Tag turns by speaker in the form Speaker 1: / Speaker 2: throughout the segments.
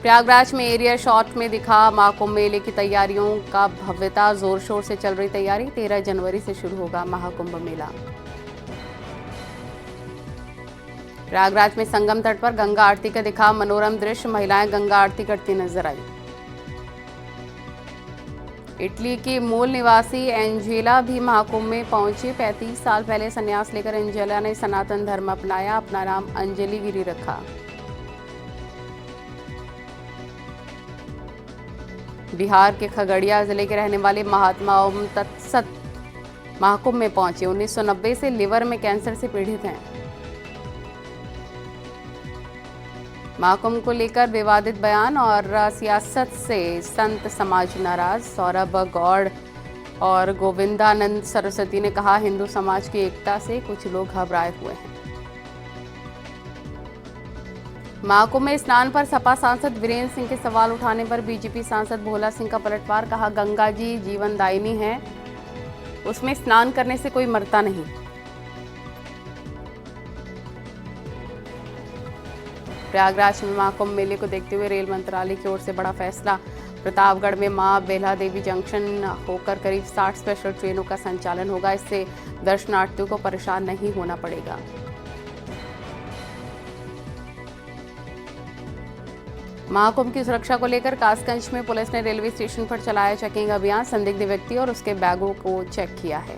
Speaker 1: प्रयागराज में arrear shot में दिखा महाकुंभ मेले की तैयारियों का भव्यता। जोर शोर से चल रही तैयारी। 13 जनवरी से शुरू होगा महाकुंभ मेला। प्रयागराज में संगम तट पर गंगा आरती का दिखा मनोरम दृश्य। महिलाएं गंगा आरती करती नजर आई। इटली की मूल निवासी एंजेला भी महाकुंभ में पहुंची। 35 साल पहले संन्यास लेकर एंजेला ने सनातन धर्म अपनाया। अपना नाम अंजलि गिरी रखा। बिहार के खगड़िया जिले के रहने वाले महात्मा ओम तत्सत महाकुंभ में पहुंचे। 1990 से लिवर में कैंसर से पीड़ित हैं। महाकुंभ को लेकर विवादित बयान और सियासत से संत समाज नाराज। सौरभ गौड़ और गोविंदानंद सरस्वती ने कहा, हिंदू समाज की एकता से कुछ लोग घबराए हुए हैं। महाकुंभ में स्नान पर सपा सांसद वीरेंद्र सिंह के सवाल उठाने पर बीजेपी सांसद भोला सिंह का पलटवार। कहा, गंगा जी जीवनदायिनी है, उसमें स्नान करने से कोई मरता नहीं। प्रयागराज में महाकुंभ मेले को देखते हुए रेल मंत्रालय की ओर से बड़ा फैसला। प्रतापगढ़ में मां बेल्हा देवी जंक्शन होकर करीब 60 स्पेशल ट्रेनों का संचालन होगा। इससे दर्शनार्थियों को परेशान नहीं होना पड़ेगा। महाकुंभ की सुरक्षा को लेकर कासगंज में पुलिस ने रेलवे स्टेशन पर चलाया चेकिंग अभियान। संदिग्ध व्यक्ति और उसके बैगों को चेक किया है।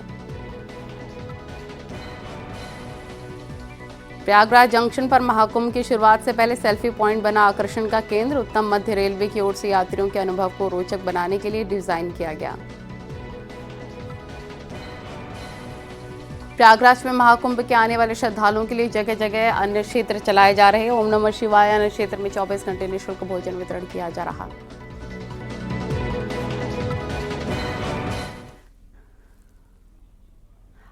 Speaker 1: प्रयागराज जंक्शन पर महाकुंभ की शुरुआत से पहले सेल्फी पॉइंट बना आकर्षण का केंद्र। उत्तम मध्य रेलवे की ओर से यात्रियों के अनुभव को रोचक बनाने के लिए डिजाइन किया गया। प्रयागराज में महाकुंभ के आने वाले श्रद्धालुओं के लिए जगह जगह अन्न क्षेत्र चलाए जा रहे हैं। ओम नमः शिवाय अन्न क्षेत्र में 24 घंटे निःशुल्क भोजन वितरण किया जा रहा।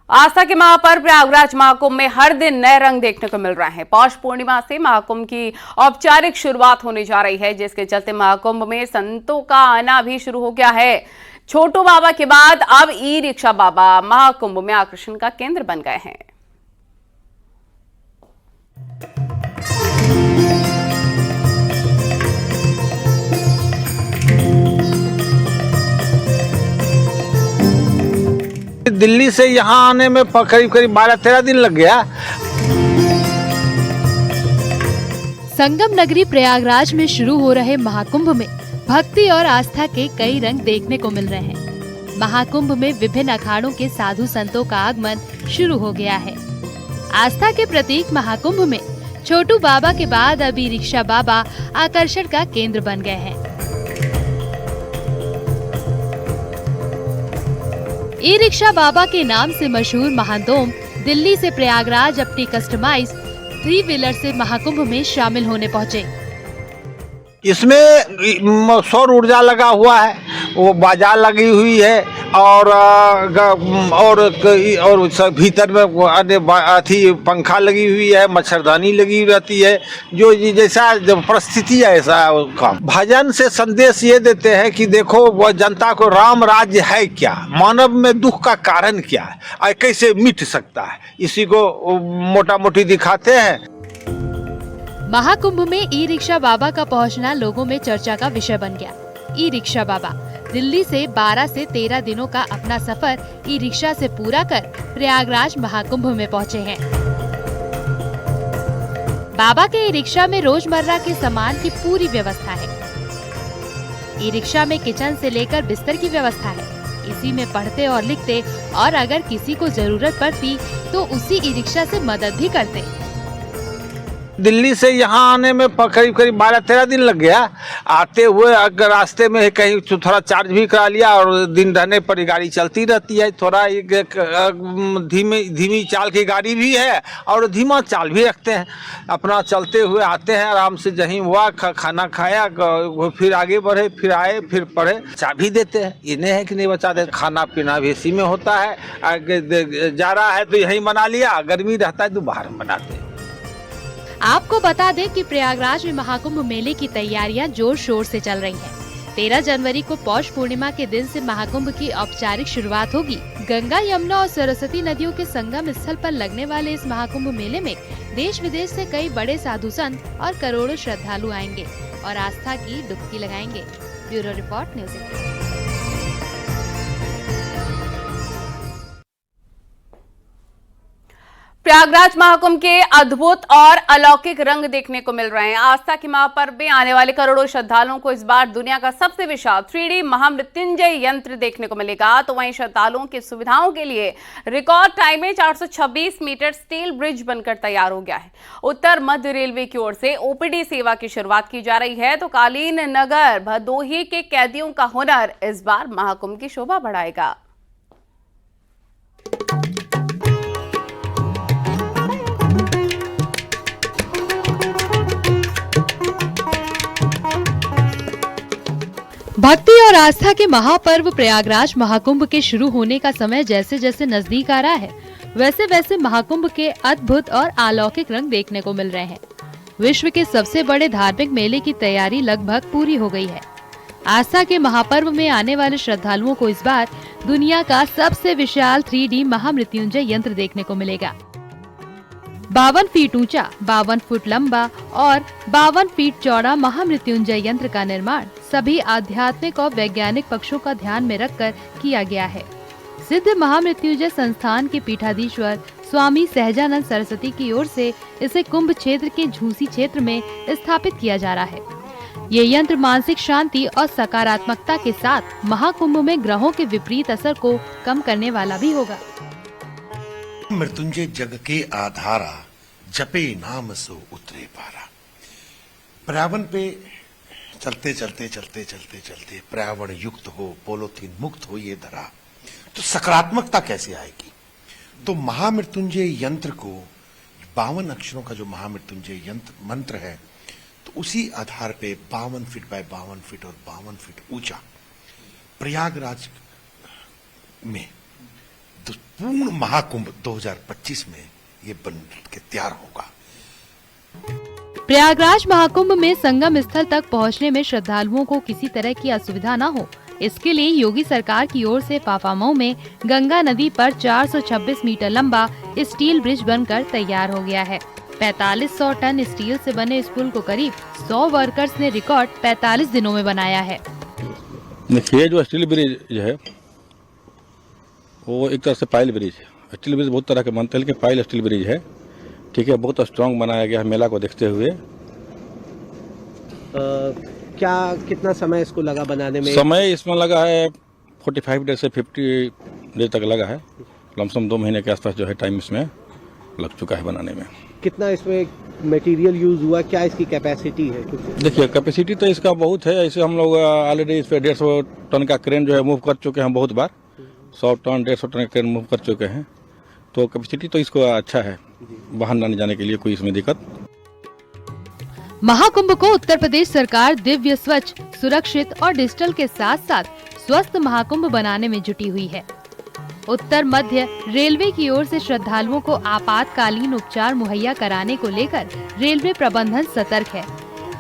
Speaker 1: आस्था के महापर्व प्रयागराज महाकुंभ में हर दिन नए रंग देखने को मिल रहे हैं। पौष पूर्णिमा से महाकुंभ की औपचारिक शुरुआत होने जा रही है, जिसके चलते महाकुंभ में संतों का आना भी शुरू हो गया है। छोटू बाबा के बाद अब ई रिक्शा बाबा महाकुंभ में आकर्षण का केंद्र बन गए हैं।
Speaker 2: दिल्ली से यहाँ आने में करीब 12-13 दिन लग गया।
Speaker 3: संगम नगरी प्रयागराज में शुरू हो रहे महाकुंभ में भक्ति और आस्था के कई रंग देखने को मिल रहे हैं। महाकुंभ में विभिन्न अखाड़ों के साधु संतों का आगमन शुरू हो गया है। आस्था के प्रतीक महाकुंभ में छोटू बाबा के बाद अब ई रिक्शा बाबा आकर्षण का केंद्र बन गए हैं। ई रिक्शा बाबा के नाम से मशहूर महादोम दिल्ली से प्रयागराज अपनी कस्टमाइज 3 व्हीलर से महाकुंभ में शामिल होने पहुंचे।
Speaker 2: इसमें सौर ऊर्जा लगा हुआ है, वो बाजार लगी हुई है और भीतर में अथी पंखा लगी हुई है, मच्छरदानी लगी रहती है। जो जैसा परिस्थिति है ऐसा का भजन से संदेश ये देते हैं कि देखो वह जनता को राम राज्य है क्या, मानव में दुख का कारण क्या है और कैसे मिट सकता है, इसी को मोटा मोटी दिखाते हैं।
Speaker 3: महाकुंभ में ई रिक्शा बाबा का पहुंचना लोगों में चर्चा का विषय बन गया। ई रिक्शा बाबा दिल्ली से 12 से 13 दिनों का अपना सफर ई रिक्शा से पूरा कर प्रयागराज महाकुंभ में पहुंचे हैं। बाबा के ई रिक्शा में रोजमर्रा के सामान की पूरी व्यवस्था है। ई रिक्शा में किचन से लेकर बिस्तर की व्यवस्था है। इसी में पढ़ते और लिखते और अगर किसी को जरूरत पड़ती तो उसी ई रिक्शा से मदद भी करते।
Speaker 2: दिल्ली से यहाँ आने में करीब 12-13 दिन लग गया। आते हुए अगर रास्ते में कहीं थोड़ा चार्ज भी करा लिया और दिन रहने पर गाड़ी चलती रहती है। थोड़ा धीमी चाल की गाड़ी भी है और धीमा चाल भी रखते हैं। अपना चलते हुए आते हैं, आराम से जहीं हुआ खाना खाया, फिर आगे बढ़े, फिर आए, फिर पढ़े। चाबी देते हैं, ये नहीं है कि नहीं बचा दे। खाना पीना भी इसी में होता है। आगे जा रहा है तो यहीं बना लिया, गर्मी रहता है तो बाहर बनाते हैं।
Speaker 3: आपको बता दें कि प्रयागराज में महाकुंभ मेले की तैयारियां जोर शोर से चल रही हैं। 13 जनवरी को पौष पूर्णिमा के दिन से महाकुंभ की औपचारिक शुरुआत होगी। गंगा, यमुना और सरस्वती नदियों के संगम स्थल पर लगने वाले इस महाकुंभ मेले में देश विदेश से कई बड़े साधु संत और करोड़ों श्रद्धालु आएंगे। और आस्था की डुबकी लगाएंगे। Bureau report, news 18।
Speaker 1: Prayagraj Mahakumbh के अद्भुत और अलौकिक रंग देखने को मिल रहे हैं। आस्था के महापर्व में आने वाले करोड़ों श्रद्धालुओं को इस बार दुनिया का सबसे विशाल 3D महामृत्युंजय यंत्र देखने को मिलेगा। तो वहीं श्रद्धालुओं की सुविधाओं के लिए रिकॉर्ड टाइम में 426 मीटर स्टील ब्रिज बनकर तैयार हो गया है। उत्तर मध्य रेलवे की ओर से ओपीडी सेवा की शुरुआत की जा रही है। तो कालीन नगर भदोही के कैदियों का हुनर इस बार महाकुंभ की शोभा बढ़ाएगा।
Speaker 3: भक्ति और आस्था के महापर्व प्रयागराज महाकुंभ के शुरू होने का समय जैसे जैसे नजदीक आ रहा है, वैसे वैसे महाकुंभ के अद्भुत और अलौकिक रंग देखने को मिल रहे हैं। विश्व के सबसे बड़े धार्मिक मेले की तैयारी लगभग पूरी हो गई है। आस्था के महापर्व में आने वाले श्रद्धालुओं को इस बार दुनिया का सबसे विशाल 3D महामृत्युंजय यंत्र देखने को मिलेगा। 52 फीट ऊंचा, 52 फुट लंबा और 52 फीट चौड़ा महामृत्युंजय यंत्र का निर्माण सभी आध्यात्मिक और वैज्ञानिक पक्षों का ध्यान में रखकर किया गया है। सिद्ध महामृत्युंजय संस्थान के पीठाधीश्वर स्वामी सहजानंद सरस्वती की ओर से इसे कुंभ क्षेत्र के झूसी क्षेत्र में स्थापित किया जा रहा है। ये यंत्र मानसिक शांति और सकारात्मकता के साथ महाकुंभ में ग्रहों के विपरीत असर को कम करने वाला भी होगा।
Speaker 4: मृत्युंजय जग के आधारा, जपे नाम सो उतरे पारा। पर्यावरण पे चलते पर्यावरण युक्त हो, पॉलीथीन मुक्त हो ये धरा, तो सकारात्मकता कैसे आएगी? तो महामृत्युंजय यंत्र को 52 अक्षरों का जो महामृत्युंजय यंत्र मंत्र है, तो उसी आधार पे 52 फीट बाय 52 फीट और 52 फीट ऊंचा प्रयागराज में पूर्ण महाकुंभ 2025 में ये बन के तैयार होगा।
Speaker 3: प्रयागराज महाकुंभ में संगम स्थल तक पहुंचने में श्रद्धालुओं को किसी तरह की असुविधा न हो, इसके लिए योगी सरकार की ओर से फाफामऊ में गंगा नदी पर 426 मीटर लंबा स्टील ब्रिज बनकर तैयार हो गया है। 4500 टन स्टील से बने इस पुल को करीब 100 वर्कर्स ने रिकॉर्ड 45 दिनों में बनाया है।
Speaker 5: देखिए, जो स्टील ब्रिज है वो एक तरह से पाइल ब्रिज है। स्टील ब्रिज बहुत तरह के बनते हैं, लेकिन पाइल स्टील ब्रिज है, ठीक है। बहुत स्ट्रांग बनाया गया है मेला को देखते हुए।
Speaker 6: क्या कितना समय इसको लगा बनाने में?
Speaker 5: समय इसमें लगा है 45 डेज से 50 डेज तक लगा है। लमसम 2 महीने के आसपास जो है टाइम इसमें लग चुका है बनाने में।
Speaker 6: कितना इसमें मटेरियल यूज हुआ, क्या इसकी कैपेसिटी है?
Speaker 5: देखिए, कैपेसिटी तो इसका बहुत है। ऐसे हम लोग ऑलरेडी इस पे 150 टन का क्रेन जो है मूव कर चुके हैं बहुत बार। 100 टन 150 टन का क्रेन मूव कर चुके हैं, तो कैपेसिटी तो इसको अच्छा है, बाहर लाने जाने के लिए कोई इसमें दिक्कत।
Speaker 3: महाकुंभ को उत्तर प्रदेश सरकार दिव्य, स्वच्छ, सुरक्षित और डिजिटल के साथ साथ स्वस्थ महाकुंभ बनाने में जुटी हुई है। उत्तर मध्य रेलवे की ओर से श्रद्धालुओं को आपातकालीन उपचार मुहैया कराने को लेकर रेलवे प्रबंधन सतर्क है।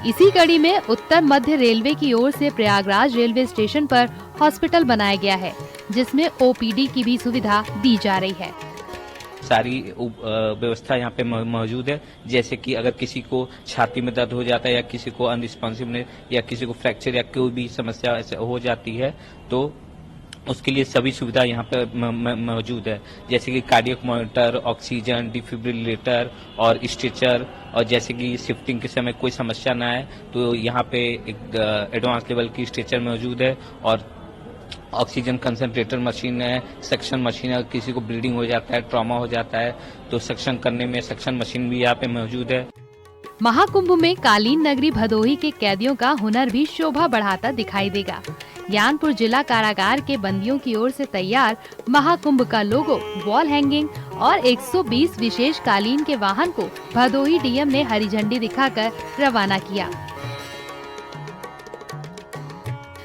Speaker 3: इसी कड़ी में उत्तर मध्य रेलवे की ओर से प्रयागराज रेलवे स्टेशन पर हॉस्पिटल बनाया गया है, जिसमें ओपीडी की भी सुविधा दी जा रही है।
Speaker 7: सारी व्यवस्था यहाँ पे मौजूद है। जैसे कि अगर किसी को छाती में दर्द हो जाता है या किसी को अनरिस्पॉन्सिवनेस या किसी को फ्रैक्चर या कोई भी समस्या ऐसे हो जाती है, तो उसके लिए सभी सुविधा यहाँ पे मौजूद है। जैसे कि कार्डियक मॉनिटर, ऑक्सीजन, डिफिब्रिलेटर और स्ट्रेचर, और जैसे कि शिफ्टिंग के समय कोई समस्या ना आए तो यहाँ पे एक एडवांस लेवल की स्ट्रेचर मौजूद है और ऑक्सीजन कंसंट्रेटर मशीन है, सक्शन मशीन है। किसी को ब्लीडिंग हो जाता है, ट्रॉमा हो जाता है, तो सक्शन करने में सक्शन मशीन भी यहाँ पे मौजूद है।
Speaker 3: महाकुंभ में कालीन नगरी भदोही के कैदियों का हुनर भी शोभा बढ़ाता दिखाई देगा। ज्ञानपुर जिला कारागार के बंदियों की ओर से तैयार महाकुंभ का लोगो, वॉल हैंगिंग और 120 विशेष कालीन के वाहन को भदोही डीएम ने हरी झंडी दिखाकर रवाना किया।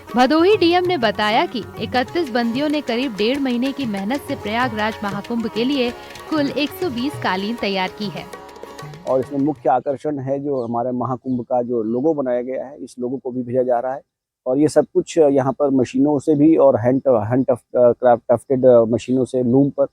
Speaker 3: भदोही डीएम ने बताया कि 31 बंदियों ने करीब 1.5 महीने की मेहनत से प्रयागराज महाकुंभ के लिए कुल 120 कालीन तैयार की है।
Speaker 8: और इसमें मुख्य आकर्षण है जो हमारे महाकुंभ का जो लोगो बनाया गया है, इस लोगो को भी भेजा जा रहा है। और ये सब कुछ यहाँ पर मशीनों से भी और हैंड क्राफ्टेड मशीनों से लूम पर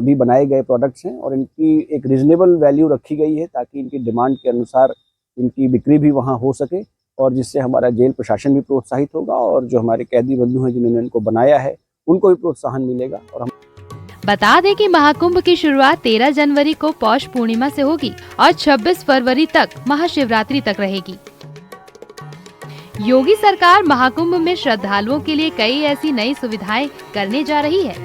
Speaker 8: भी बनाए गए प्रोडक्ट्स हैं और इनकी एक रीजनेबल वैल्यू रखी गई है ताकि इनकी डिमांड के अनुसार इनकी बिक्री भी वहाँ हो सके और जिससे हमारा जेल प्रशासन भी प्रोत्साहित होगा और जो हमारे कैदी बंधु हैं जिन्होंने इनको बनाया है उनको भी प्रोत्साहन मिलेगा। और हम
Speaker 3: बता दें कि महाकुंभ की शुरुआत 13 जनवरी को पौष पूर्णिमा से होगी और 26 फरवरी तक महाशिवरात्रि तक रहेगी। योगी सरकार महाकुंभ में श्रद्धालुओं के लिए कई ऐसी नई सुविधाएं करने जा रही है,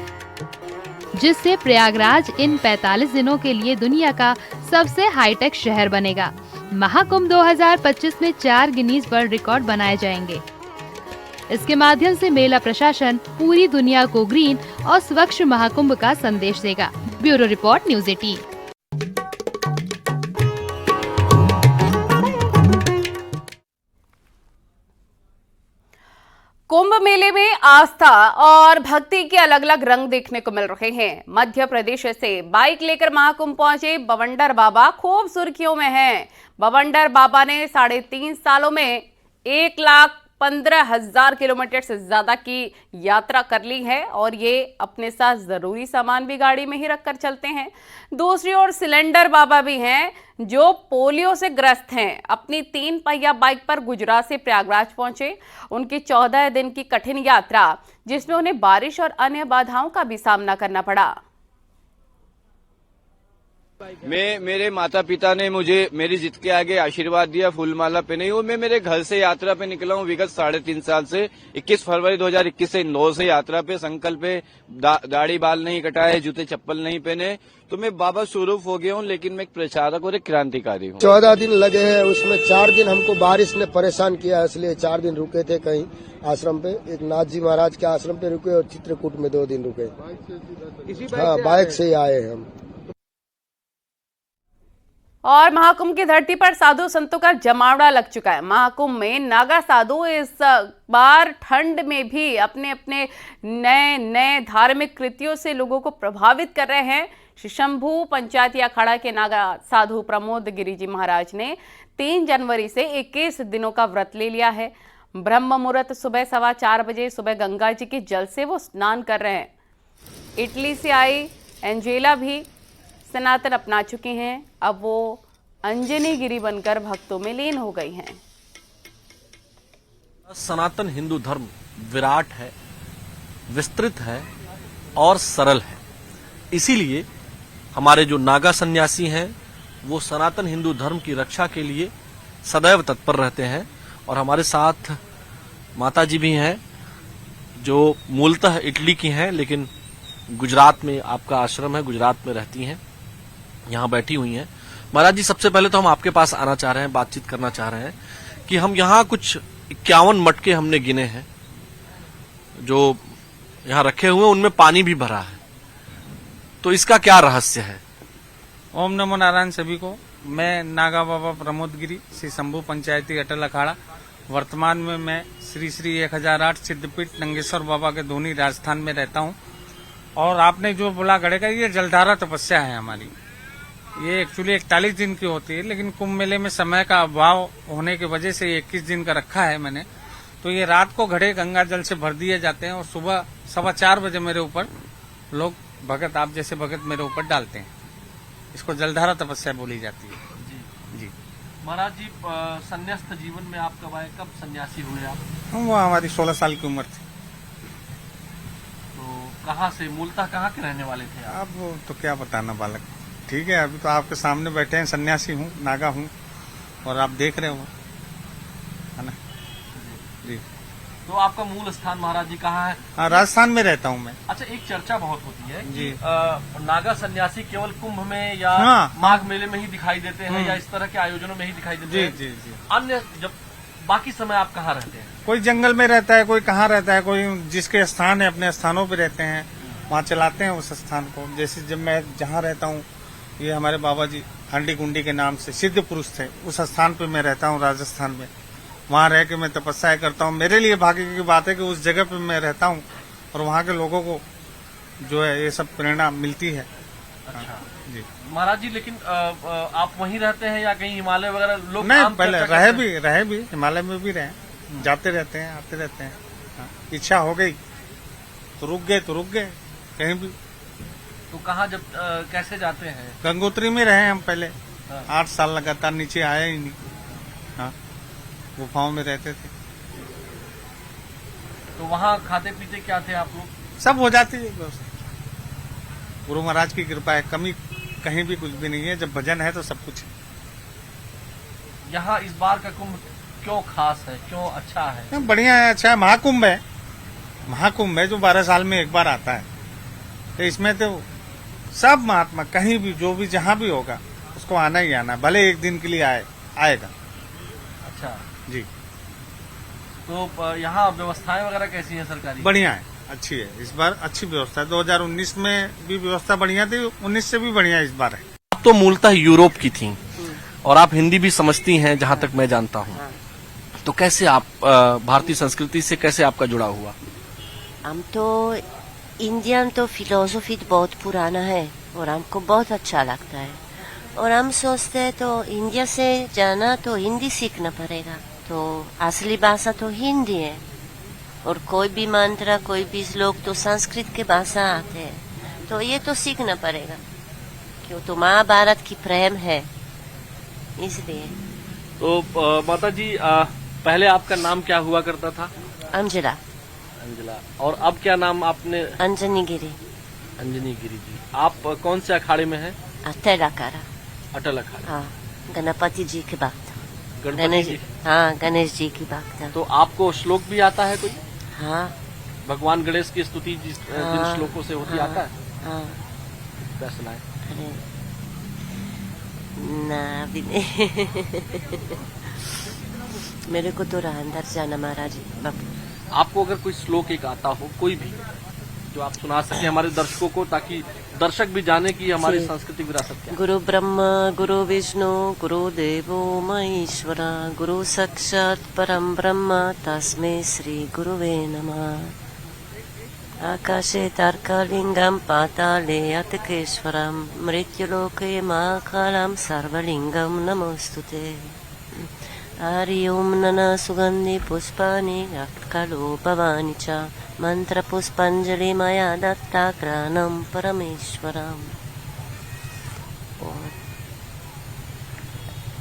Speaker 3: जिससे प्रयागराज इन 45 दिनों के लिए दुनिया का सबसे हाईटेक शहर बनेगा। महाकुंभ 2025 में 4 गिनीज वर्ल्ड रिकॉर्ड बनाए जाएंगे। इसके माध्यम से मेला प्रशासन पूरी दुनिया को ग्रीन और स्वच्छ महाकुंभ का संदेश देगा। Bureau report, news 18।
Speaker 1: कुंभ मेले में आस्था और भक्ति के अलग अलग रंग देखने को मिल रहे हैं। मध्य प्रदेश से बाइक लेकर महाकुंभ पहुंचे बवंडर बाबा खूब सुर्खियों में हैं। बवंडर बाबा ने 3.5 सालों में 1,15,000 किलोमीटर से ज्यादा की यात्रा कर ली है और ये अपने साथ जरूरी सामान भी गाड़ी में ही रखकर चलते हैं। दूसरी ओर सिलेंडर बाबा भी हैं जो पोलियो से ग्रस्त हैं। अपनी 3 पहिया बाइक पर गुजरात से प्रयागराज पहुंचे। उनकी 14 दिन की कठिन यात्रा, जिसमें उन्हें बारिश और अन्य बाधाओं का भी सामना करना पड़ा।
Speaker 9: मेरे माता पिता ने मुझे मेरी जिद के आगे आशीर्वाद दिया, फूलमाला पहनाई और मैं मेरे घर से यात्रा पे निकला हूँ विगत 3.5 साल से। 21 फरवरी 2021 से इंदौर से यात्रा पे, संकल्प पे, दाढ़ी बाल नहीं कटाए, जूते चप्पल नहीं पहने, तो मैं बाबा स्वरूप हो गया हूँ। लेकिन मैं एक प्रचारक और एक क्रांतिकारी हूँ।
Speaker 10: 14 दिन लगे हैं, उसमें 4 दिन हमको बारिश ने परेशान किया, इसलिए 4 दिन रुके थे कहीं आश्रम पे। एक नाथ जी महाराज के आश्रम पे रुके और चित्रकूट में 2 दिन रुके। हाँ, बाइक से ही आए हम।
Speaker 1: और महाकुंभ की धरती पर साधु संतों का जमावड़ा लग चुका है। महाकुंभ में नागा साधु इस बार ठंड में भी अपने अपने नए नए धार्मिक कृतियों से लोगों को प्रभावित कर रहे हैं। श्री शंभू पंचायती अखाड़ा के नागा साधु प्रमोद गिरी जी महाराज ने 3 जनवरी से 21 दिनों का व्रत ले लिया है। ब्रह्म मुहूर्त सुबह 4:15 बजे सुबह गंगा जी के जल से वो स्नान कर रहे हैं। इटली से आई एंजेला भी सनातन अपना चुकी हैं। अब वो अंजनी गिरी बनकर भक्तों में लीन हो गई हैं।
Speaker 11: सनातन हिंदू धर्म विराट है, विस्तृत है और सरल है। इसीलिए हमारे जो नागा सन्यासी हैं वो सनातन हिंदू धर्म की रक्षा के लिए सदैव तत्पर रहते हैं। और हमारे साथ माता जी भी हैं जो मूलतः इटली की हैं, लेकिन गुजरात में आपका आश्रम है, गुजरात में रहती हैं, यहाँ बैठी हुई हैं। महाराज जी, सबसे पहले तो हम आपके पास आना चाह रहे हैं, बातचीत करना चाह रहे हैं कि हम यहाँ कुछ 51 मटके हमने गिने हैं जो यहाँ रखे हुए, उनमें पानी भी भरा है, तो इसका क्या रहस्य है?
Speaker 12: ओम नमो नारायण सभी को। मैं नागा बाबा प्रमोद गिरी, श्री शंभू पंचायती अटल अखाड़ा। वर्तमान में मैं श्री श्री 1008 सिद्धपीठ नंगेश्वर बाबा के धोनी राजस्थान में रहता हूँ। और आपने जो बोला गढ़े का, ये जलधारा तपस्या है हमारी। ये एक्चुअली 41 दिन की होती है, लेकिन कुंभ मेले में समय का अभाव होने की वजह से 21 दिन का रखा है मैंने। तो ये रात को घड़े गंगा जल से भर दिए जाते हैं और सुबह 4:15 बजे मेरे ऊपर लोग भगत, आप जैसे भगत मेरे ऊपर डालते हैं। इसको जलधारा तपस्या बोली जाती है। जी
Speaker 11: महाराज जी, संन्यास्त जीवन में आप कब आए, कब सन्यासी हुए आप?
Speaker 12: वो हमारी 16 साल की उम्र थी।
Speaker 11: तो कहाँ से, मूलतः कहाँ के रहने वाले थे आप?
Speaker 12: अब तो क्या बताना बालक, ठीक है। अभी तो आपके सामने बैठे हैं, सन्यासी हूँ, नागा हूँ, और आप देख रहे हो, है ना जी।
Speaker 11: तो आपका मूल स्थान महाराज जी कहाँ है?
Speaker 12: हाँ, राजस्थान में रहता हूँ मैं।
Speaker 11: अच्छा, एक चर्चा बहुत होती है
Speaker 12: जी।
Speaker 11: कि नागा सन्यासी केवल कुंभ में या
Speaker 12: हाँ।
Speaker 11: माघ मेले में ही दिखाई देते हैं या इस तरह के आयोजनों में ही दिखाई देते हैं।
Speaker 12: जी जी।
Speaker 11: अन्य जब बाकी समय आप कहाँ रहते हैं?
Speaker 12: कोई जंगल में रहता है, कोई कहाँ रहता है, कोई जिसके स्थान है अपने स्थानों पे रहते हैं, वहाँ चलाते हैं उस स्थान को। जैसे जब मैं जहाँ रहता हूँ, ये हमारे बाबा जी हंडी कुंडी के नाम से सिद्ध पुरुष थे, उस स्थान पे मैं रहता हूँ राजस्थान में। वहाँ रह के मैं तपस्या करता हूँ। मेरे लिए भाग्य की बात है कि उस जगह पे मैं रहता हूँ और वहाँ के लोगों को जो है ये सब प्रेरणा मिलती है।
Speaker 11: अच्छा
Speaker 12: जी
Speaker 11: महाराज जी, लेकिन आप वहीं रहते हैं या कहीं हिमालय वगैरह लोग?
Speaker 12: नहीं, पहले रहे भी हिमालय में भी रहे, जाते रहते हैं, आते रहते हैं। इच्छा हो गई तो रुक गए कहीं भी।
Speaker 11: तो कहाँ जब कैसे जाते हैं?
Speaker 12: गंगोत्री में रहे हम पहले 8 साल लगातार, नीचे आए ही नहीं। हाँ, गुफाओं में रहते थे।
Speaker 11: तो वहाँ खाते पीते क्या थे आप लोग?
Speaker 12: सब हो जाती है व्यवस्था। गुरु महाराज की कृपा है, कमी कहीं भी कुछ भी नहीं है। जब भजन है तो सब कुछ है।
Speaker 11: यहाँ इस बार का कुंभ क्यों खास है, क्यों अच्छा है?
Speaker 12: बढ़िया है, अच्छा है। महाकुंभ है, महाकुंभ है जो 12 साल में एक बार आता है। तो इसमें तो सब महात्मा कहीं भी जो भी जहाँ भी होगा उसको आना ही आना, भले एक दिन के लिए आएगा।
Speaker 11: अच्छा
Speaker 12: जी।
Speaker 11: तो यहाँ व्यवस्थाएं वगैरह कैसी है सरकारी?
Speaker 12: बढ़िया है, अच्छी है। इस बार अच्छी व्यवस्था है। 2019 में भी व्यवस्था बढ़िया थी, 19 से भी बढ़िया इस बार है।
Speaker 11: आप तो मूलतः यूरोप की थी और आप हिंदी भी समझती हैं जहाँ तक मैं जानता हूँ। तो कैसे आप भारतीय संस्कृति से कैसे आपका जुड़ा हुआ?
Speaker 13: हम तो इंडियन तो फिलोसफी बहुत पुराना है और हमको बहुत अच्छा लगता है। और हम सोचते हैं तो इंडिया से जाना तो हिंदी सीखना पड़ेगा। तो असली भाषा तो हिंदी है और कोई भी मंत्र कोई भी श्लोक तो संस्कृत के भाषा आते हैं। तो ये तो सीखना पड़ेगा क्यों तो महाभारत की प्रेम है इसलिए।
Speaker 11: तो माता जी पहले आपका नाम क्या हुआ करता था?
Speaker 13: अंजला।
Speaker 11: अंजला। और अब क्या नाम आपने?
Speaker 13: अंजनी गिरी।
Speaker 11: अंजनी गिरी जी। आप कौन से अखाड़े में हैं?
Speaker 13: अटल अखाड़ा।
Speaker 11: अटल अखाड़ा।
Speaker 13: हाँ, गणपति जी के भक्त।
Speaker 11: गणपति जी?
Speaker 13: हाँ, गणेश जी की भक्त।
Speaker 11: तो आपको श्लोक भी आता है कोई?
Speaker 13: हाँ।
Speaker 11: भगवान गणेश की स्तुति जिन श्लोकों से होती आता है?
Speaker 13: हाँ।
Speaker 11: क्या सुनाए?
Speaker 13: अरे ना अभी नहीं। मेरे को तो अंदर जाना महाराज बाबू।
Speaker 11: आपको अगर कोई श्लोक एक आता हो कोई भी जो आप सुना सके हमारे दर्शकों को, ताकि दर्शक भी जाने कि हमारी सांस्कृतिक विरासत क्या है।
Speaker 13: गुरु ब्रह्मा गुरु विष्णु गुरु देवो महेश्वरा गुरु साक्षात् परम ब्रह्म तस्मै श्री गुरुवे नमः। आकाशे तर्कलिंगम पाताले अतकेश्वरम मृत्युलोके महाकालं सर्वलिंगम नमोस्तुते। हरि ओम नमः सुगंधि पुष्पाणि रक्तकलो भवानि च मंत्र पुष्पांजलि मया दत्ता ग्राणं परमेश्वरम्।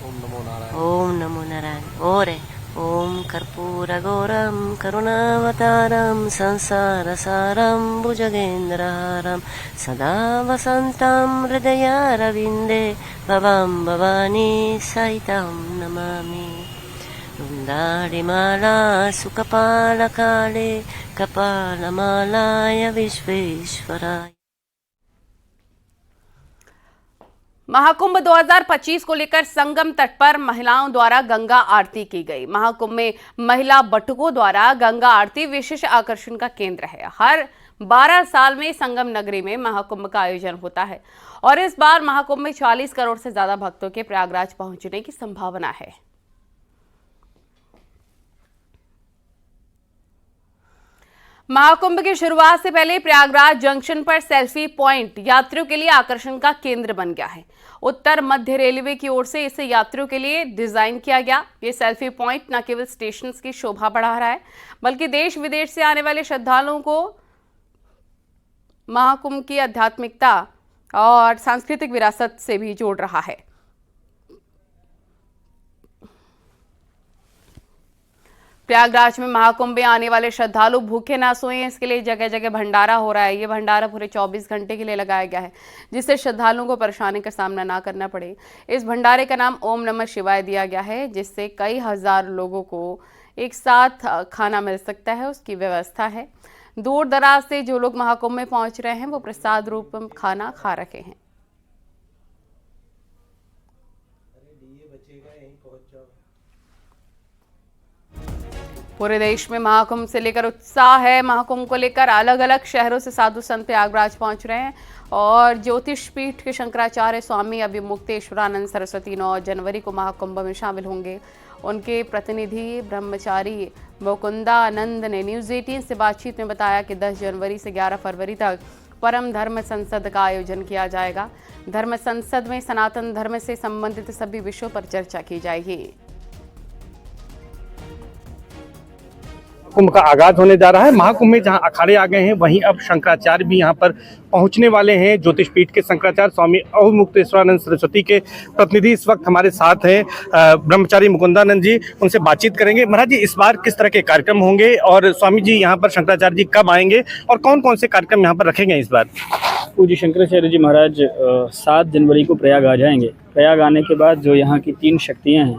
Speaker 11: ओम नमो नारायण।
Speaker 13: ओम नमो नारायण। ओरे ओम कर्पूरगौरं करुणावतारं संसारसारं भुजगेन्द्रहारं सदा वसन्तं हृदयारविन्दे भवां भवानी सहितं नमामि। वृन्दारिमाला सुकपालकाले कपालमालाय विश्वेश्वराय।
Speaker 1: महाकुंभ 2025 को लेकर संगम तट पर महिलाओं द्वारा गंगा आरती की गई। महाकुंभ में महिला बटुकों द्वारा गंगा आरती विशेष आकर्षण का केंद्र है। हर 12 साल में संगम नगरी में महाकुंभ का आयोजन होता है और इस बार महाकुंभ में 40 करोड़ से ज्यादा भक्तों के प्रयागराज पहुंचने की संभावना है। महाकुंभ की शुरुआत से पहले प्रयागराज जंक्शन पर सेल्फी पॉइंट यात्रियों के लिए आकर्षण का केंद्र बन गया है। उत्तर मध्य रेलवे की ओर से इसे यात्रियों के लिए डिजाइन किया गया। ये सेल्फी पॉइंट न केवल स्टेशन की शोभा बढ़ा रहा है बल्कि देश विदेश से आने वाले श्रद्धालुओं को महाकुंभ की आध्यात्मिकता और सांस्कृतिक विरासत से भी जोड़ रहा है। प्रयागराज में महाकुंभ में आने वाले श्रद्धालु भूखे ना सोएं, इसके लिए जगह जगह भंडारा हो रहा है। ये भंडारा पूरे 24 घंटे के लिए लगाया गया है जिससे श्रद्धालुओं को परेशानी का सामना ना करना पड़े। इस भंडारे का नाम ओम नमः शिवाय दिया गया है जिससे कई हजार लोगों को एक साथ खाना मिल सकता है, उसकी व्यवस्था है। दूर दराज से जो लोग महाकुंभ में पहुंच रहे हैं वो प्रसाद रूप में खाना खा रहे हैं। पूरे देश में महाकुंभ से लेकर उत्साह है। महाकुंभ को लेकर अलग अलग शहरों से साधु संत प्रयागराज पहुंच रहे हैं और ज्योतिष पीठ के शंकराचार्य स्वामी अभिमुक्तेश्वरानंद सरस्वती 9 जनवरी को महाकुंभ में शामिल होंगे। उनके प्रतिनिधि ब्रह्मचारी मुकुंदानंद ने न्यूज़ 18 से बातचीत में बताया कि 10 जनवरी से 11 फरवरी तक परम धर्म संसद का आयोजन किया जाएगा। धर्म संसद में सनातन धर्म से संबंधित सभी विषयों पर चर्चा की जाएगी।
Speaker 6: कुंभ का आगाज होने जा रहा है। महाकुंभ में जहां अखाड़े आ गए हैं, वहीं अब शंकराचार्य भी यहां पर पहुंचने वाले हैं। ज्योतिष पीठ के शंकराचार्य स्वामी अवमुक्तेश्वरानंद सरस्वती के प्रतिनिधि इस वक्त हमारे साथ हैं, ब्रह्मचारी मुकुंदानंद जी। उनसे बातचीत करेंगे। महाराज जी, इस बार किस तरह के कार्यक्रम होंगे और स्वामी जी यहाँ पर शंकराचार्य जी कब आएंगे और कौन कौन से कार्यक्रम यहाँ पर रखेंगे इस बार?
Speaker 14: पूज्य शंकराचार्य जी महाराज 7 जनवरी को प्रयाग आ जाएंगे। प्रयाग आने के बाद जो यहाँ की 3 शक्तियाँ हैं,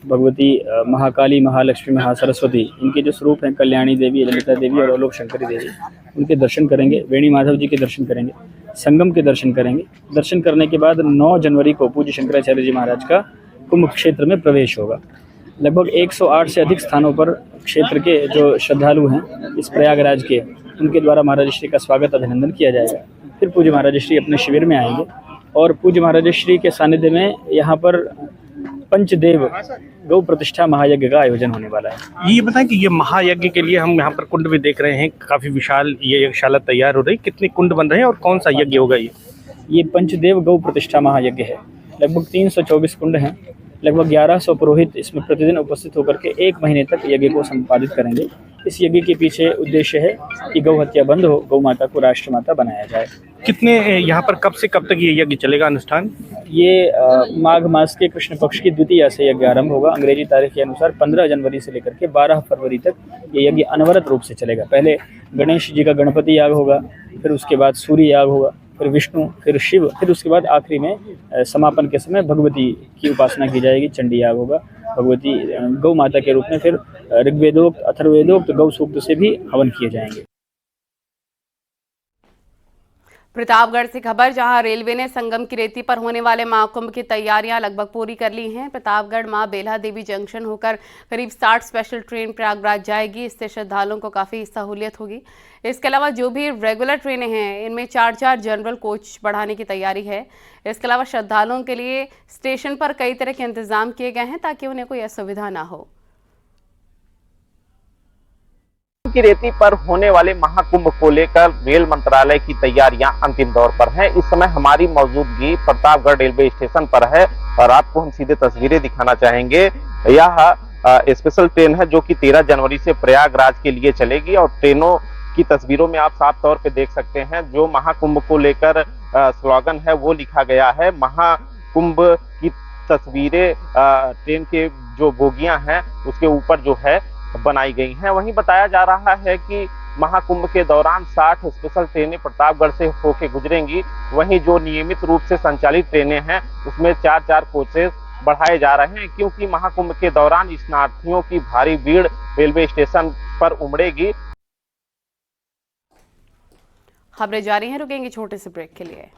Speaker 14: भगवती महाकाली, महालक्ष्मी, महासरस्वती, इनके जो स्वरूप हैं कल्याणी देवी, ललिता देवी और आलोक शंकरी देवी, उनके दर्शन करेंगे। वेणी माधव जी के दर्शन करेंगे, संगम के दर्शन करेंगे। दर्शन करने के बाद 9 जनवरी को पूज्य शंकराचार्य जी महाराज का कुंभ क्षेत्र में प्रवेश होगा। लगभग 108 से अधिक स्थानों पर क्षेत्र के जो श्रद्धालु हैं इस प्रयागराज के, उनके द्वारा महाराज श्री का स्वागत अभिनंदन किया जाएगा। फिर पूज्य महाराज श्री अपने शिविर में आएंगे और पूज्य महाराज श्री के सानिध्य में यहाँ पर पंचदेव गौ प्रतिष्ठा महायज्ञ का आयोजन होने वाला है।
Speaker 6: ये बताएं कि ये महायज्ञ के लिए हम यहाँ पर कुंड भी देख रहे हैं, काफी विशाल ये यज्ञशाला तैयार हो रही। कितने कुंड बन रहे हैं और कौन सा यज्ञ होगा
Speaker 14: ये पंचदेव गौ प्रतिष्ठा महायज्ञ है। लगभग 324 कुंड हैं। लगभग 1100 पुरोहित इसमें प्रतिदिन उपस्थित होकर के 1 महीने तक यज्ञ को संपादित करेंगे। इस यज्ञ के पीछे उद्देश्य है कि गौ हत्या बंद हो, गौ माता को राष्ट्रमाता बनाया जाए।
Speaker 6: कितने यहाँ पर कब से कब तक ये यज्ञ चलेगा अनुष्ठान?
Speaker 14: ये माघ मास के कृष्ण पक्ष की द्वितीया से यज्ञ आरंभ होगा। अंग्रेजी तारीख के अनुसार 15 जनवरी से लेकर के 12 फरवरी तक ये यज्ञ अनवरत रूप से चलेगा। पहले गणेश जी का गणपति याग होगा, फिर उसके बाद सूर्य याग होगा, फिर विष्णु, फिर शिव, फिर उसके बाद आखिरी में समापन के समय भगवती की उपासना की जाएगी, चंडी याग होगा। भगवती गौ माता के रूप में फिर ऋग्वेदोक्त, अथर्ववेदोक्त गौ सूक्त से भी हवन किए जाएंगे।
Speaker 1: प्रतापगढ़ से खबर, जहां रेलवे ने संगम की रेती पर होने वाले महाकुंभ की तैयारियां लगभग पूरी कर ली हैं। प्रतापगढ़ मां बेला देवी जंक्शन होकर करीब 60 स्पेशल ट्रेन प्रयागराज जाएगी। इससे श्रद्धालुओं को काफ़ी सहूलियत होगी। इसके अलावा जो भी रेगुलर ट्रेनें हैं, इनमें 4-4 जनरल कोच बढ़ाने की तैयारी है। इसके अलावा श्रद्धालुओं के लिए स्टेशन पर कई तरह के इंतजाम किए गए हैं ताकि उन्हें कोई असुविधा ना हो।
Speaker 15: की रेती पर होने वाले महाकुंभ को लेकर रेल मंत्रालय की तैयारियां अंतिम दौर पर हैं। इस समय हमारी मौजूदगी प्रतापगढ़ रेलवे स्टेशन पर है और आपको हम सीधे तस्वीरें दिखाना चाहेंगे। यह स्पेशल ट्रेन है जो कि 13 जनवरी से प्रयागराज के लिए चलेगी और ट्रेनों की तस्वीरों में आप साफ तौर पे देख सकते हैं जो महाकुंभ को लेकर स्लोगन है वो लिखा गया है। महाकुंभ की तस्वीरें ट्रेन के जो बोगियां हैं उसके ऊपर जो है बनाई गई हैं। वहीं बताया जा रहा है कि महाकुंभ के दौरान 60 स्पेशल ट्रेनें प्रतापगढ़ से होकर गुजरेंगी। वहीं जो नियमित रूप से संचालित ट्रेनें हैं उसमें 4-4 कोचेस बढ़ाए जा रहे हैं, क्योंकि महाकुंभ के दौरान स्नार्थियों की भारी भीड़ रेलवे स्टेशन पर उमड़ेगी।
Speaker 1: खबरें जारी हैं, रुकेंगे छोटे से ब्रेक के लिए।